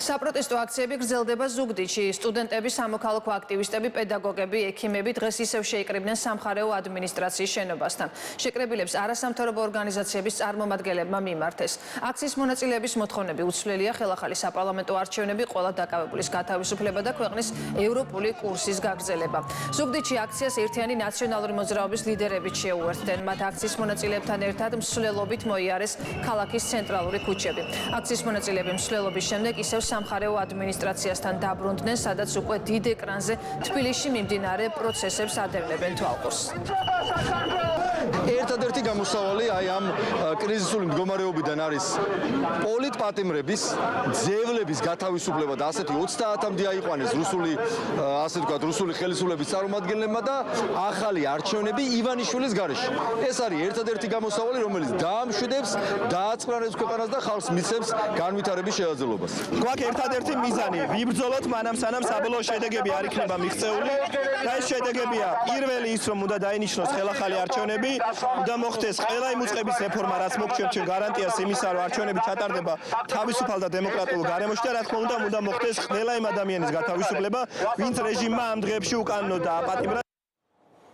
საპროტესტო აქციები გრძელდება ზუგდიდში. სტუდენტები, სამოქალაქო აქტივისტები, პედაგოგები, ექიმები დღეს ისევ შეიკრიბნენ სამხარეო ადმინისტრაციის შენობასთან. შეკრებილებს არასამთავრობო ორგანიზაციების წარმომადგენლებმა მიმართეს. აქციის მონაწილეების მოთხოვნები უცვლელია ხელახალი საპარლამენტო არჩევნები, ყველა დაკავებულის გათავისუფლება და ქვეყნის ევროპული კურსის გაგრძელება. ზუგდიდში აქციას ერთიანი ნაციონალური მოძრაობის ლიდერებიც შეუერთდნენ. მათ აქციის მონაწილეებთან ერთად მსვლელობით მოიარეს ქალაქის ცენტრალური ქუჩები. აქციის მონაწილეები მსვლელობის შემდეგ ისევ სამხარეო ადმინისტრაციასთან დაბრუნდნენ, სადაც უკვე დიდ ეკრანზე თბილისში მიმდინარე პროცესებს ადევნებენ თვალყურს. ერთადერთი გამოსავალი აი ამ კრიზისული მდგომარეობიდან არის პოლიტპატიმრების, ძევლების გათავისუფლება და ასეთი 30-მდე აიყვანეს რუსული ხელისუფლების წარმომადგენლებმა და ახალი არჩევნები ივანიშვილის გარეშე. ეს არის ერთადერთი გამოსავალი, რომელიც დაამშვიდებს, დააწყრანებს ქვეყანას და ხალხს მისცემს განვითარების შეაძლებლობას. გვაქვს ერთადერთი მიზანი, ვიბრძოლოთ მანამ სანამ საბოლოო შედეგები არ იქნება მიღწეული და ეს შედეგებია პირველი ის რომ უნდა დაინიშნოს ხელახალი არჩევნები, უნდა მოხდეს ყველა იმ უწყების რეფორმა, რაც მოგჩვევთ ჩვენ გარანტიას იმისა, რომ არჩევნები ჩატარდება თავისუფალ და დემოკრატიულ გარემოში და რა თქმა უნდა მოხდეს ყველა იმ ადამიანის გათავისუფლება, ვინც რეჟიმმა ამ დღეებში უკანონოდ დააპატიმრა.